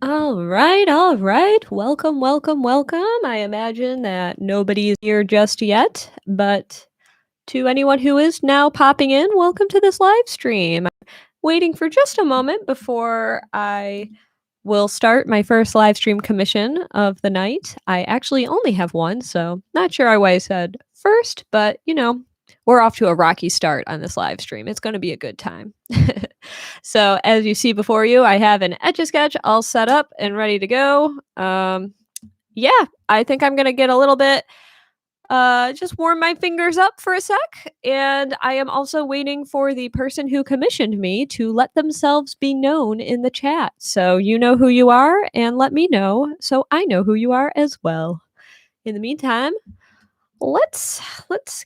All right, all right. Welcome, welcome, welcome. I imagine that nobody is here just yet, but to anyone who is now popping in, welcome to this live stream. Waiting for just a moment before I will start my first live stream commission of the night. I actually only have one, so not sure why I said first, but we're off to a rocky start on this live stream. It's going to be a good time. So as you see before you, I have an Etch A Sketch all set up and ready to go. Yeah, I think I'm going to get a little bit just warm my fingers up for a sec. And I am also waiting for the person who commissioned me to let themselves be known in the chat. So you know who you are and let me know so I know who you are as well. In the meantime, let's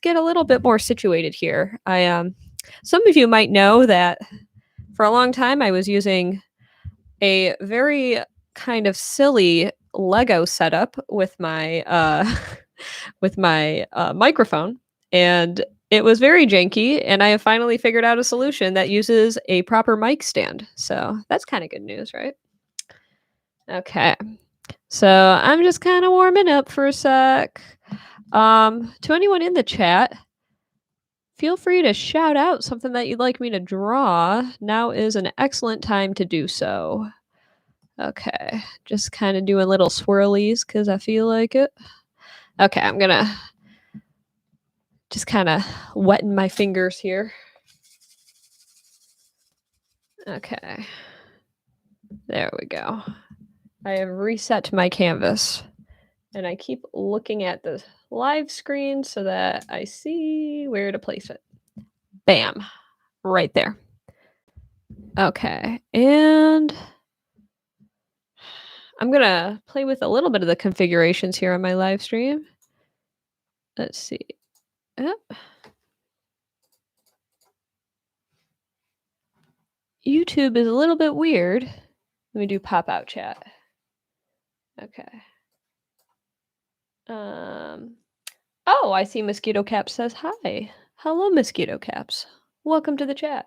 get a little bit more situated here. Some of you might know that for a long time I was using a very kind of silly Lego setup with my microphone, and it was very janky. And I have finally figured out a solution that uses a proper mic stand. So that's kind of good news, right? Okay, so I'm just kind of warming up for a sec. To anyone in the chat, feel free to shout out something that you'd like me to draw. Now is an excellent time to do so. Okay, just kind of doing little swirlies because I feel like it. Okay, I'm gonna just kind of wetting my fingers here. Okay, there we go. I have reset my canvas and I keep looking at the live screen so that I see where to place it. Bam, right there. Okay, and I'm gonna play with a little bit of the configurations here on my live stream. Let's see. Yep. YouTube is a little bit weird. Let me do pop-out chat. Okay. Oh, I see Mosquito Caps says hi. Hello, Mosquito Caps. Welcome to the chat.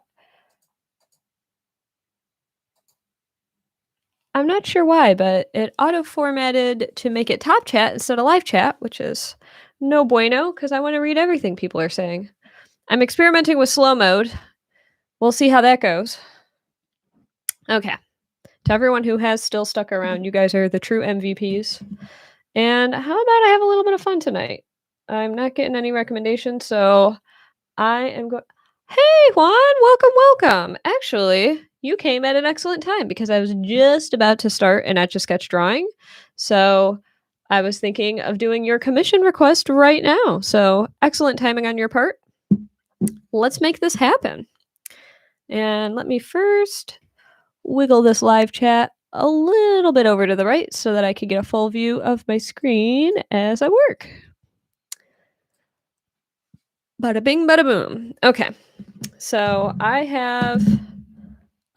I'm not sure why, but it auto-formatted to make it top chat instead of live chat, which is no bueno, because I want to read everything people are saying. I'm experimenting with slow mode. We'll see how that goes. Okay. To everyone who has still stuck around, you guys are the true MVPs. And how about I have a little bit of fun tonight? I'm not getting any recommendations, so I am going. Hey, Juan, welcome, welcome. Actually, you came at an excellent time because I was just about to start an Etch A Sketch drawing. So I was thinking of doing your commission request right now. So excellent timing on your part. Let's make this happen. And let me first wiggle this live chat a little bit over to the right so that I can get a full view of my screen as I work. Bada bing, bada boom. Okay, so I have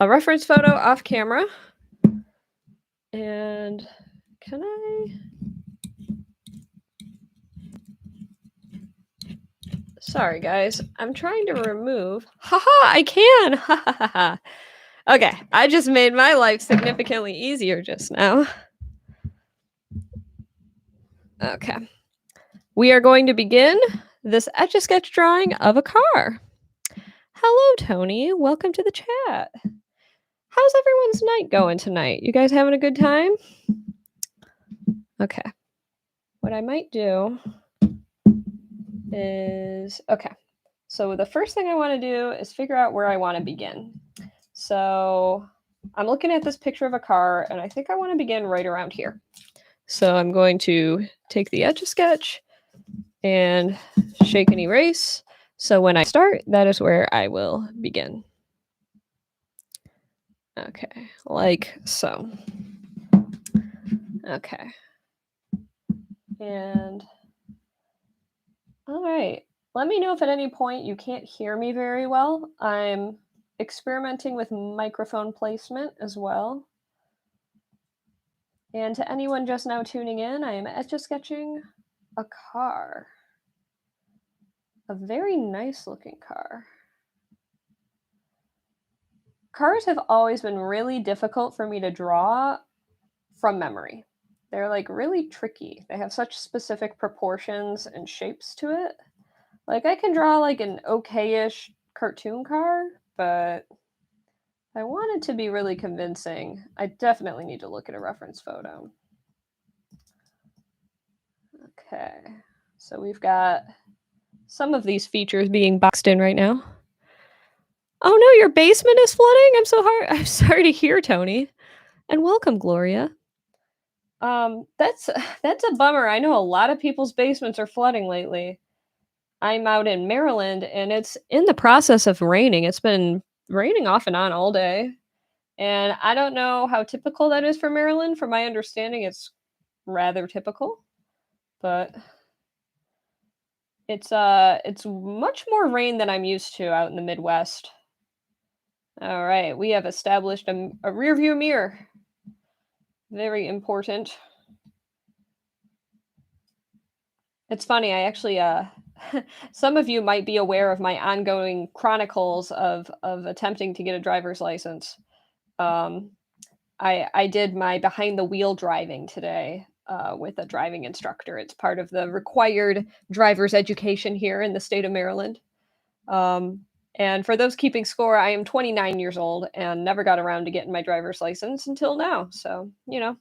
a reference photo off camera. And can I? Sorry, guys. I'm trying to remove. Haha, I can. Ha ha ha. Okay, I just made my life significantly easier just now. Okay. We are going to begin this Etch A Sketch drawing of a car. Hello, Tony. Welcome to the chat. How's everyone's night going tonight? You guys having a good time? Okay. What I might do is, okay. So the first thing I want to do is figure out where I want to begin. So I'm looking at this picture of a car, and I think I want to begin right around here. So I'm going to take the Etch A Sketch and shake and erase. So when I start, that is where I will begin. Okay, like so. Okay. And all right. Let me know if at any point you can't hear me very well. I'm experimenting with microphone placement as well. And to anyone just now tuning in, I am Etch A Sketching a car. A very nice looking car. Cars have always been really difficult for me to draw from memory. They're like really tricky. They have such specific proportions and shapes to it. Like I can draw like an okay-ish cartoon car, but I want it to be really convincing. I definitely need to look at a reference photo. Okay, so we've got some of these features being boxed in right now. Oh no, your basement is flooding? I'm sorry to hear, Tony. And welcome, Gloria. That's a bummer. I know a lot of people's basements are flooding lately. I'm out in Maryland and it's in the process of raining. It's been raining off and on all day. And I don't know how typical that is for Maryland. From my understanding, it's rather typical, but it's much more rain than I'm used to out in the Midwest. All right, we have established a rear view mirror. Very important. It's funny, I actually some of you might be aware of my ongoing chronicles of attempting to get a driver's license. Um, I did my behind the wheel driving today with a driving instructor. It's part of the required driver's education here in the state of Maryland. And for those keeping score, I am 29 years old and never got around to getting my driver's license until now. So, you know,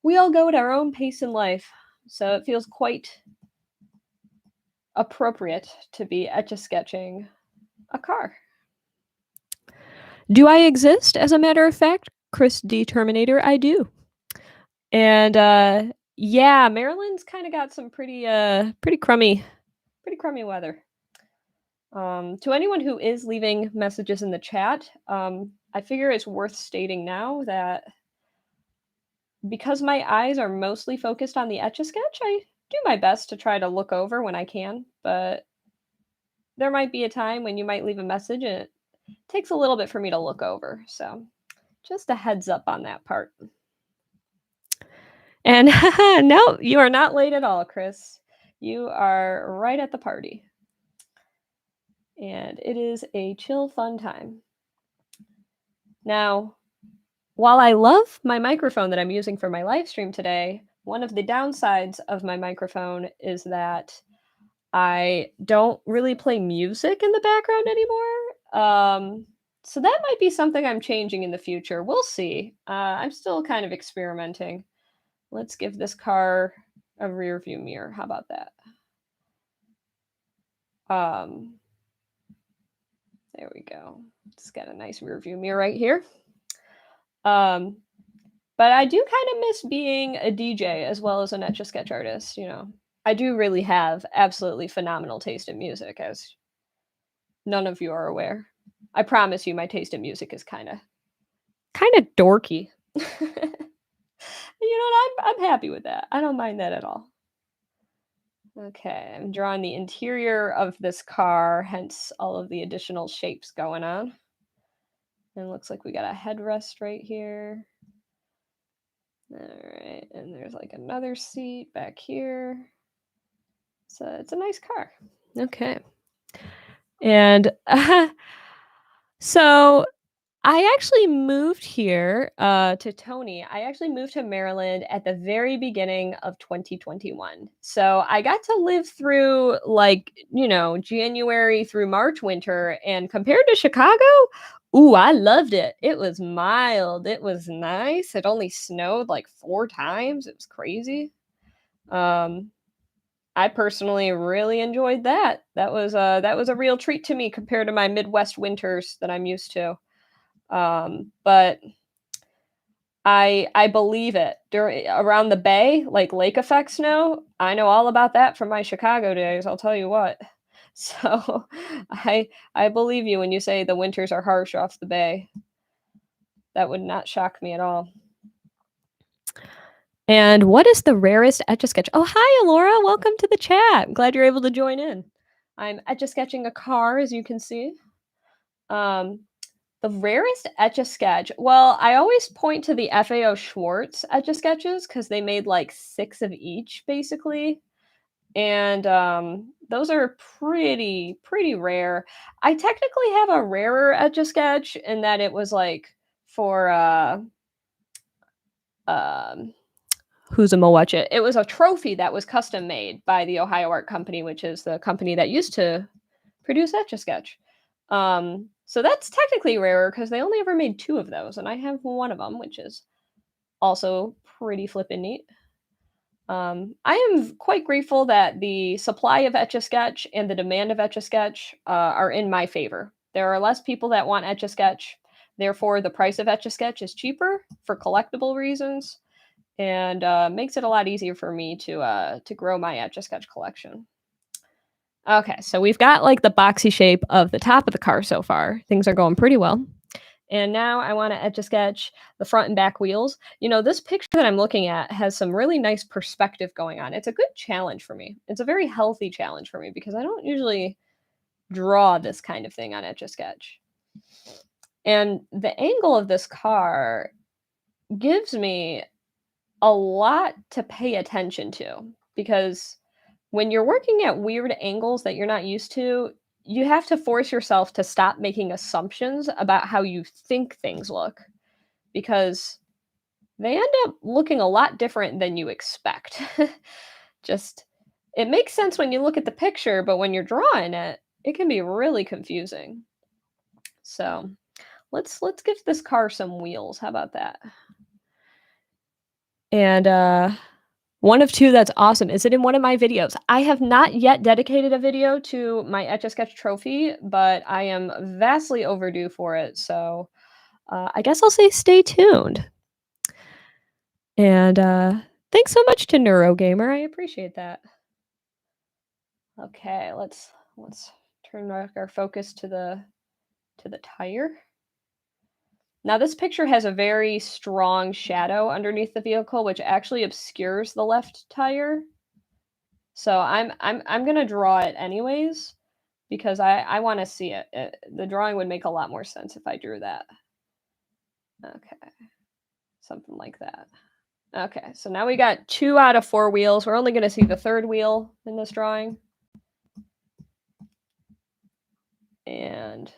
we all go at our own pace in life. So it feels quite appropriate to be etch a sketching a car. Do I exist? As a matter of fact, Chris D. Terminator, I do. And yeah, Maryland's kind of got some pretty crummy weather. To anyone who is leaving messages in the chat, I figure it's worth stating now that because my eyes are mostly focused on the Etch A Sketch, I do my best to try to look over when I can, but there might be a time when you might leave a message and it takes a little bit for me to look over. So just a heads up on that part. And no, you are not late at all, Chris. You are right at the party. And it is a chill, fun time. Now, while I love my microphone that I'm using for my live stream today, one of the downsides of my microphone is that I don't really play music in the background anymore. So that might be something I'm changing in the future. We'll see. I'm still kind of experimenting. Let's give this car a rear view mirror. How about that? There we go. It's got a nice rear view mirror right here. But I do kind of miss being a DJ as well as an Etch A Sketch artist. You know, I do really have absolutely phenomenal taste in music, as none of you are aware. I promise you, my taste in music is kind of dorky. You know, I'm happy with that. I don't mind that at all. Okay, I'm drawing the interior of this car, hence all of the additional shapes going on. And it looks like we got a headrest right here. All right, and there's like another seat back here. So it's a nice car. Okay. And so I actually moved here to Tony. I actually moved to Maryland at the very beginning of 2021. So I got to live through like, you know, January through March winter. And compared to Chicago, ooh, I loved it. It was mild. It was nice. It only snowed like 4 times. It was crazy. I personally really enjoyed that. That was a real treat to me compared to my Midwest winters that I'm used to. But I believe it. Around the bay, like lake effect snow, I know all about that from my Chicago days, I'll tell you what. So I believe you when you say the winters are harsh off the bay. That would not shock me at all. And what is the rarest Etch A Sketch? Oh, hi, Alora. Welcome to the chat. I'm glad you're able to join in. I'm Etch A Sketching a car, as you can see. The rarest Etch A Sketch. Well, I always point to the FAO Schwartz Etch A Sketches because they made like 6 of each, basically. And those are pretty rare. I technically have a rarer Etch A Sketch in that it was like for who's a Mowatcha. It was a trophy that was custom made by the Ohio Art Company, which is the company that used to produce Etch A Sketch. So that's technically rarer because they only ever made 2 of those, and I have one of them, which is also pretty flippin' neat. I am quite grateful that the supply of Etch A Sketch and the demand of Etch A Sketch are in my favor. There are less people that want Etch A Sketch, therefore the price of Etch A Sketch is cheaper for collectible reasons, and makes it a lot easier for me to grow my Etch A Sketch collection. Okay, so we've got like the boxy shape of the top of the car so far. Things are going pretty well. And now I want to Etch A Sketch the front and back wheels. You know, this picture that I'm looking at has some really nice perspective going on. It's a good challenge for me. It's a very healthy challenge for me because I don't usually draw this kind of thing on Etch A Sketch. And the angle of this car gives me a lot to pay attention to because when you're working at weird angles that you're not used to, you have to force yourself to stop making assumptions about how you think things look because they end up looking a lot different than you expect. Just it makes sense when you look at the picture, but when you're drawing it, it can be really confusing. So, let's give this car some wheels. How about that? And one of 2 that's awesome. Is it in one of my videos? I have not yet dedicated a video to my Etch A Sketch trophy, but I am vastly overdue for it. So I guess I'll say stay tuned. And thanks so much to Neurogamer. I appreciate that. Okay, let's turn our focus to the tire. Now this picture has a very strong shadow underneath the vehicle, which actually obscures the left tire. So I'm gonna draw it anyways because I want to see it. The drawing would make a lot more sense if I drew that. Okay, something like that. Okay, so now we got 2 out of 4 wheels. We're only gonna see the 3rd wheel in this drawing. And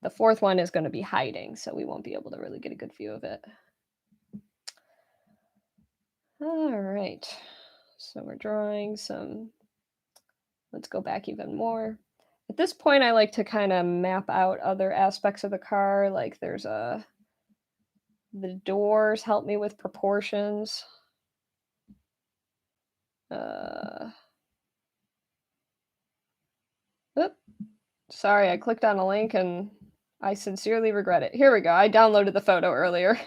the 4th one is gonna be hiding, so we won't be able to really get a good view of it. All right, so we're drawing some, let's go back even more. At this point, I like to kind of map out other aspects of the car, like there's the doors help me with proportions. Oop, sorry, I clicked on a link and I sincerely regret it. Here we go. I downloaded the photo earlier.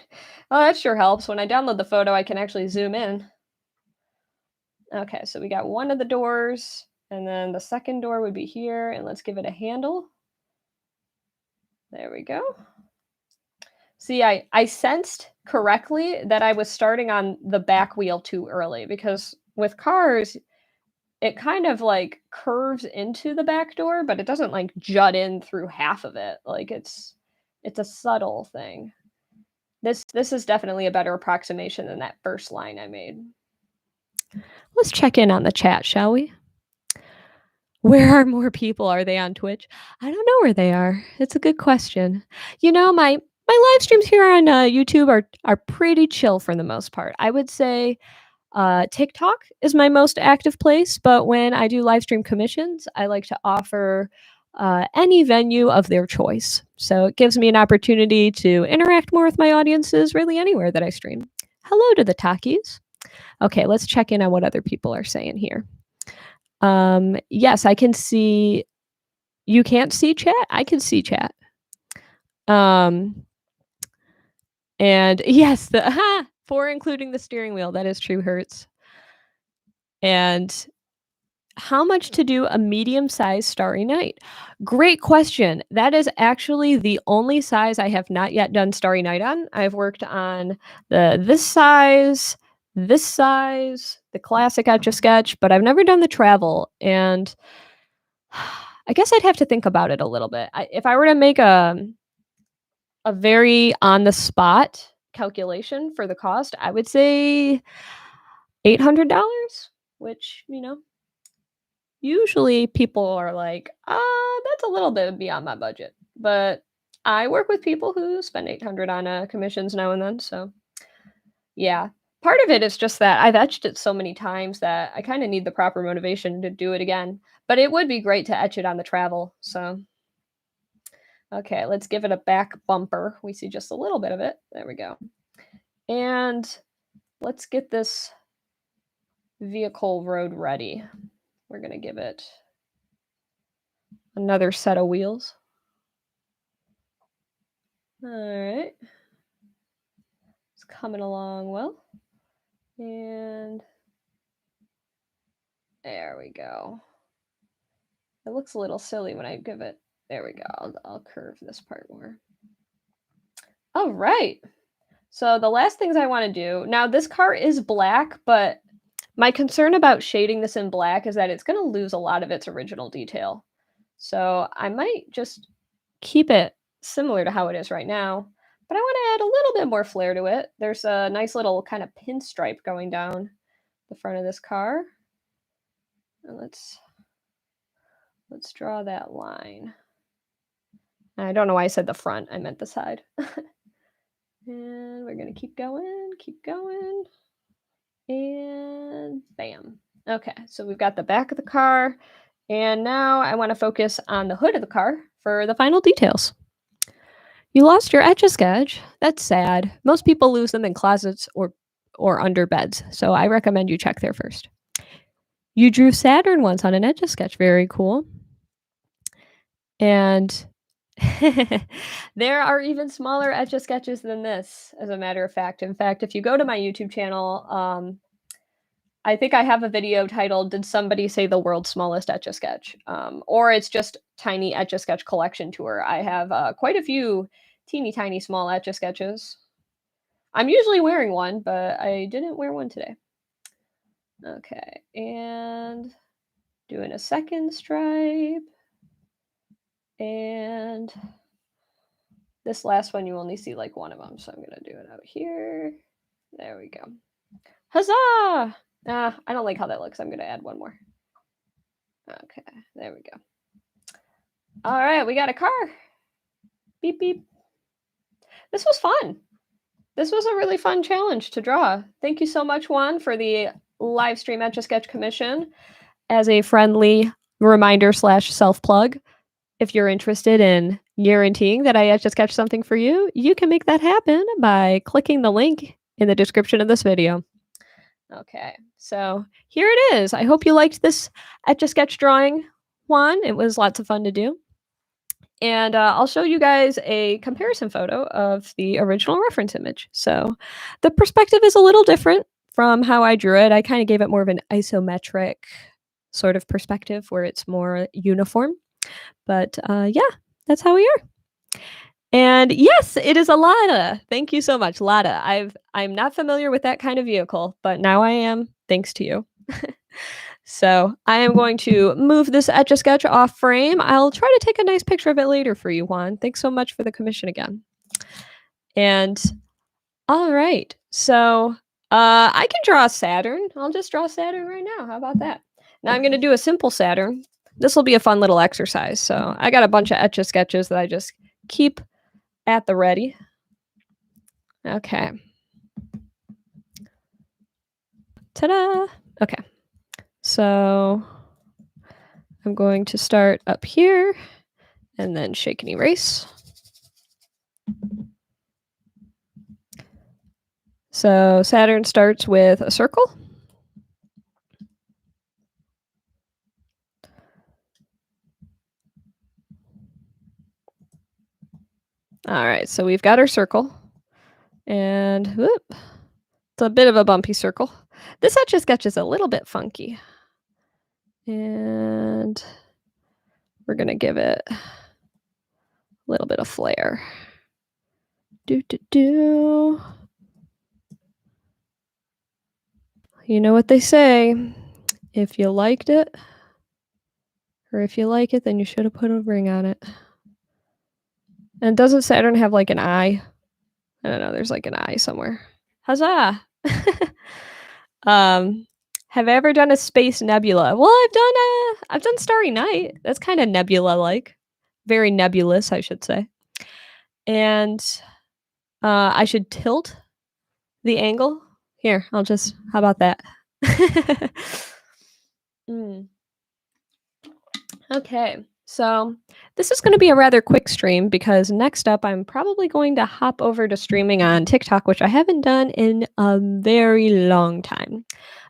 Oh, that sure helps. When I download the photo, I can actually zoom in. Okay, so we got one of the doors, and then the second door would be here, and let's give it a handle. There we go. See, I sensed correctly that I was starting on the back wheel too early because with cars, it kind of like curves into the back door, but it doesn't like jut in through half of it. Like it's a subtle thing. This is definitely a better approximation than that first line I made. Let's check in on the chat, shall we? Where are more people? Are they on Twitch? I don't know where they are. It's a good question. You know, my live streams here on YouTube are pretty chill for the most part. I would say TikTok is my most active place, but when I do live stream commissions, I like to offer any venue of their choice. So it gives me an opportunity to interact more with my audiences really anywhere that I stream. Hello to the Takis. Okay, let's check in on what other people are saying here. Yes, I can see. You can't see chat? I can see chat. And yes, for including the steering wheel. That is true, Hertz. And how much to do a medium-sized Starry Night? Great question. That is actually the only size I have not yet done Starry Night on. I've worked on this size, the classic Etch A Sketch, but I've never done the travel. And I guess I'd have to think about it a little bit. If I were to make a very on-the-spot calculation for the cost, I would say $800, which, you know, usually people are like, that's a little bit beyond my budget. But I work with people who spend 800 on commissions now and then, so yeah. Part of it is just that I've etched it so many times that I kinda need the proper motivation to do it again, but it would be great to etch it on the travel, so okay, let's give it a back bumper. We see just a little bit of it. There we go. And let's get this vehicle road ready. We're gonna give it another set of wheels. All right. It's coming along well. And there we go. It looks a little silly when I give it. There we go. I'll curve this part more. All right. So the last things I want to do now, this car is black, but my concern about shading this in black is that it's going to lose a lot of its original detail. So I might just keep it similar to how it is right now, but I want to add a little bit more flair to it. There's a nice little kind of pinstripe going down the front of this car. And let's draw that line. I don't know why I said the front, I meant the side. And we're gonna keep going, and bam. Okay, so we've got the back of the car, and now I want to focus on the hood of the car for the final details. You lost your Etch A Sketch. That's sad. Most people lose them in closets or under beds, so I recommend you check there first. You drew Saturn once on an Etch A Sketch. Very cool. And there are even smaller Etch A Sketches than this, as a matter of fact. In fact, if you go to my YouTube channel, I think I have a video titled "Did Somebody Say the World's Smallest Etch A Sketch?" Or it's just Tiny Etch A Sketch Collection Tour. I have quite a few teeny tiny small Etch A Sketches. I'm usually wearing one, but I didn't wear one today. Okay, and doing a second stripe. And this last one, you only see like one of them, so I'm gonna do it out here. There we go. Huzzah! I don't like how that looks. I'm gonna add one more. Okay, there we go. All right, we got a car. Beep, beep. This was fun. This was a really fun challenge to draw. Thank you so much, Juan, for the live stream Etch A Sketch commission. As a friendly reminder / self-plug, if you're interested in guaranteeing that I Etch A Sketch something for you, you can make that happen by clicking the link in the description of this video. Okay, so here it is. I hope you liked this Etch A Sketch drawing, Juan. It was lots of fun to do. And I'll show you guys a comparison photo of the original reference image. So the perspective is a little different from how I drew it. I kind of gave it more of an isometric sort of perspective where it's more uniform. But yeah, that's how we are. And yes, it is a Lada. Thank you so much, Lada. I'm not familiar with that kind of vehicle, but now I am, thanks to you. So I am going to move this Etch A Sketch off frame. I'll try to take a nice picture of it later for you, Juan. Thanks so much for the commission again. And all right, so I can draw Saturn. I'll just draw Saturn right now. How about that? Now I'm going to do a simple Saturn. This will be a fun little exercise. So I got a bunch of Etch A Sketches that I just keep at the ready. Okay. Ta-da! Okay. So I'm going to start up here and then shake and erase. So Saturn starts with a circle. All right, so we've got our circle. And whoop, it's a bit of a bumpy circle. This Etch A Sketch is a little bit funky. And we're going to give it a little bit of flair. Do. You know what they say, if you liked it, or if you like it, then you should have put a ring on it. And doesn't Saturn have like an eye? I don't know, there's like an eye somewhere. Huzzah! Have I ever done a space nebula? Well, I've done Starry Night. That's kind of nebula-like. Very nebulous, I should say. And I should tilt the angle. Here, how about that? Mm. Okay, so this is going to be a rather quick stream because next up I'm probably going to hop over to streaming on TikTok, which I haven't done in a very long time.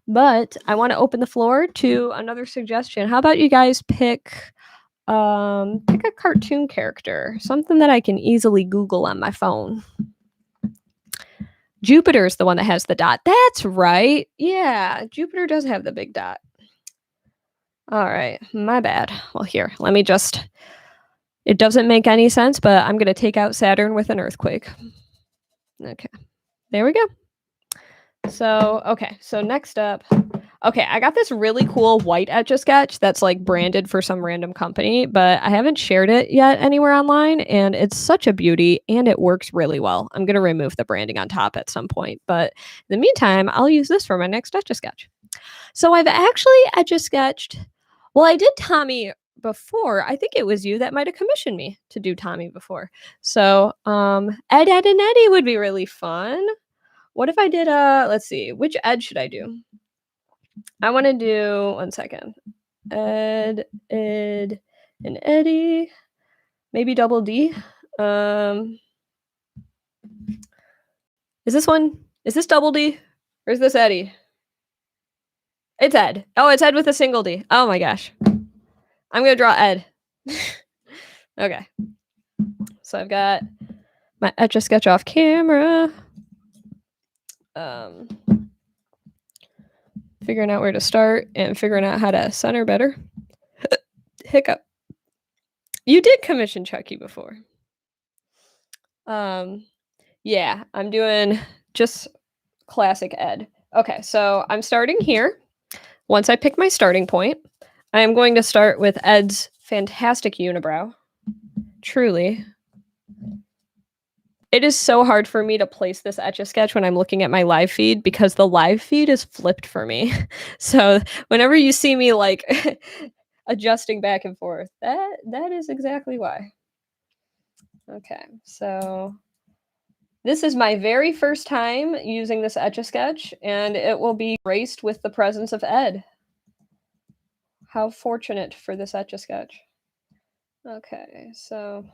But I want to open the floor to another suggestion. How about you guys pick a cartoon character, something that I can easily Google on my phone. Jupiter's the one that has the dot. That's right. Yeah, Jupiter does have the big dot. All right, my bad. Well, here, let me just. It doesn't make any sense, but I'm going to take out Saturn with an earthquake. Okay, there we go. So, okay, so next up. Okay, I got this really cool white Etch A Sketch that's like branded for some random company, but I haven't shared it yet anywhere online, and it's such a beauty, and it works really well. I'm going to remove the branding on top at some point, but in the meantime, I'll use this for my next Etch A Sketch. So I've actually Etch A Sketched. Well, I did Tommy before. I think it was you that might have commissioned me to do Tommy before. So Ed, Ed, and Eddie would be really fun. What if I did let's see, which Ed should I do? I want to do 1 second. Ed, and Eddie. Maybe double D. Is this double D? Or is this Eddie? It's Ed. Oh, it's Ed with a single D. Oh my gosh. I'm gonna draw Ed. Okay. So I've got my Etch A Sketch off camera. Figuring out where to start and figuring out how to center better. Hiccup. You did commission Chucky before. Yeah, I'm doing just classic Ed. Okay, so I'm starting here. Once I pick my starting point, I am going to start with Ed's fantastic unibrow. Truly. It is so hard for me to place this Etch A Sketch when I'm looking at my live feed because the live feed is flipped for me. So whenever you see me like adjusting back and forth, that is exactly why. Okay, so this is my very first time using this Etch A Sketch, and it will be graced with the presence of Ed. How fortunate for this Etch A Sketch. Okay, so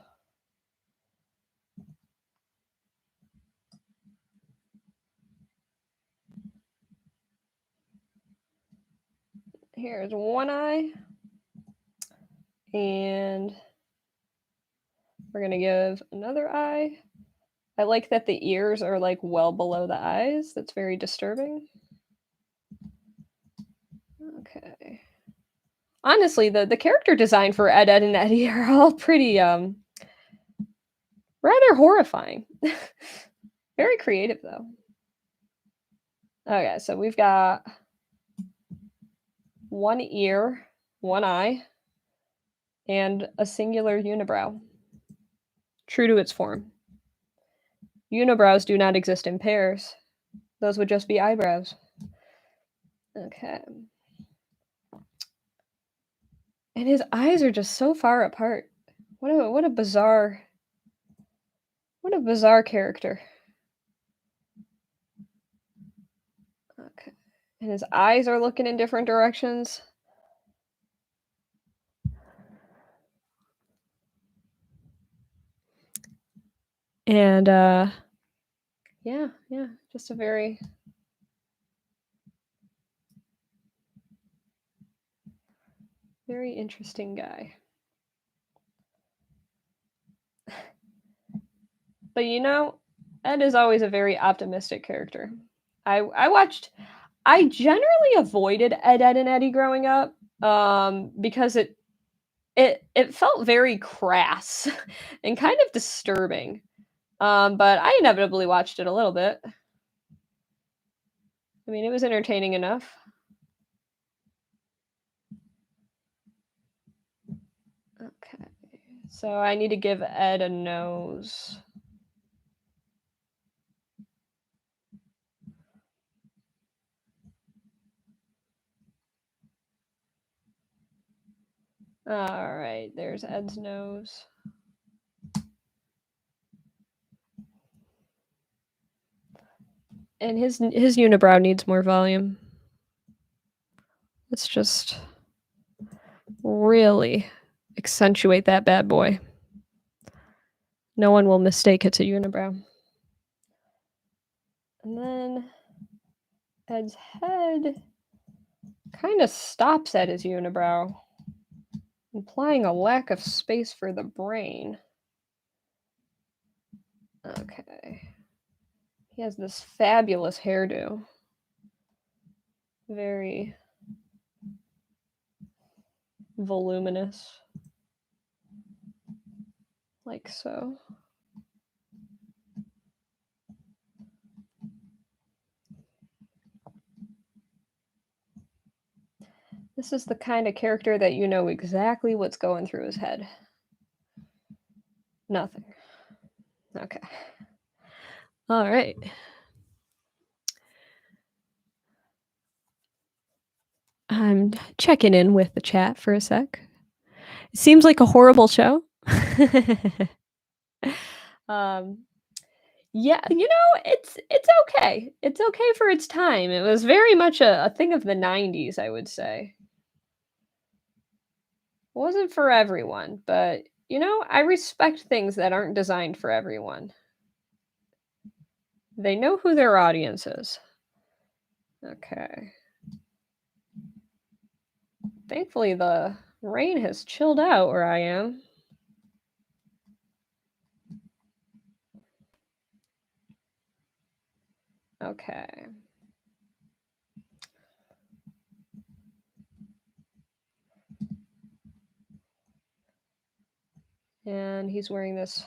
here's one eye, and we're gonna give another eye. I like that the ears are like well below the eyes. That's very disturbing. Okay. Honestly, the character design for Ed, Ed, and Eddie are all pretty rather horrifying. Very creative though. Okay, so we've got one ear, one eye, and a singular unibrow. True to its form. Unibrows do not exist in pairs. Those would just be eyebrows. Okay. And his eyes are just so far apart. What a bizarre character. Okay. And his eyes are looking in different directions. And yeah, just a very interesting guy. But you know, Ed is always a very optimistic character. I generally avoided Ed, Ed, and Eddie growing up because it felt very crass and kind of disturbing. But I inevitably watched it a little bit. I mean, it was entertaining enough. Okay, so I need to give Ed a nose. All right, there's Ed's nose. And his unibrow needs more volume. Let's just really accentuate that bad boy. No one will mistake it's a unibrow. And then Ed's head kind of stops at his unibrow, implying a lack of space for the brain. Okay. He has this fabulous hairdo. Very voluminous. Like so. This is the kind of character that you know exactly what's going through his head. Nothing. Okay. All right. I'm checking in with the chat for a sec. It seems like a horrible show. Yeah, it's okay. It's okay for its time. It was very much a thing of the 90s, I would say. It wasn't for everyone, but I respect things that aren't designed for everyone. They know who their audience is. Okay. Thankfully, the rain has chilled out where I am. Okay. And he's wearing this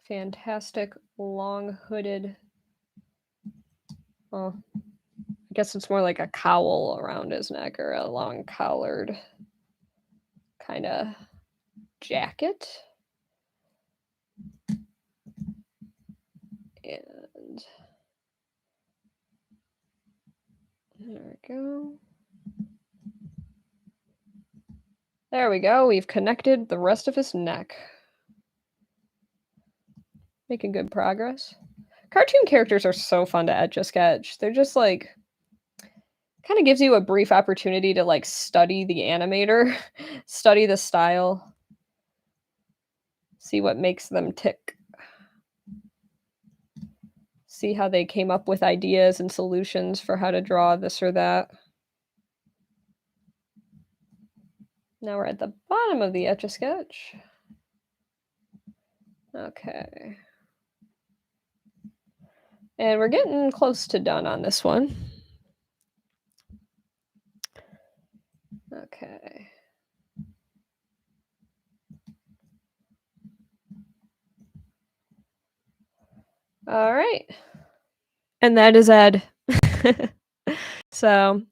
fantastic long hooded, well, I guess it's more like a cowl around his neck or a long collared kind of jacket. And there we go. There we go. We've connected the rest of his neck. Making good progress. Cartoon characters are so fun to Etch A Sketch. They're just like, kind of gives you a brief opportunity to like study the animator, study the style, see what makes them tick, see how they came up with ideas and solutions for how to draw this or that. Now we're at the bottom of the Etch A Sketch. Okay. And we're getting close to done on this one. Okay. All right. And that is Ed. So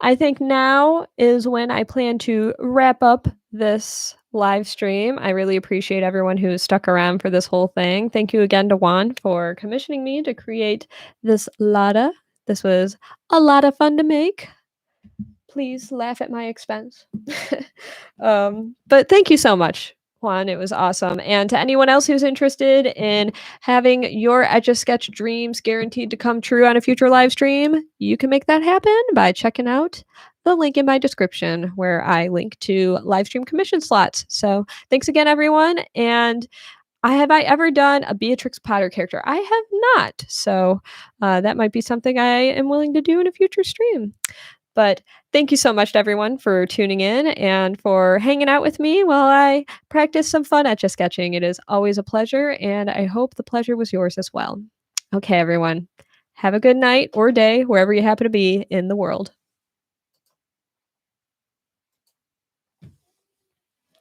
I think now is when I plan to wrap up this live stream. I really appreciate everyone who stuck around for this whole thing. Thank you again to Juan for commissioning me to create this Lada. This was a lot of fun to make. Please laugh at my expense. But thank you so much, Juan. It was awesome. And to anyone else who's interested in having your Etch A Sketch dreams guaranteed to come true on a future live stream, you can make that happen by checking out the link in my description where I link to live stream commission slots. So thanks again, everyone. And have I ever done a Beatrix Potter character? I have not. So that might be something I am willing to do in a future stream. But thank you so much to everyone for tuning in and for hanging out with me while I practice some fun Etch A Sketching. It is always a pleasure, and I hope the pleasure was yours as well. Okay, everyone. Have a good night or day wherever you happen to be in the world.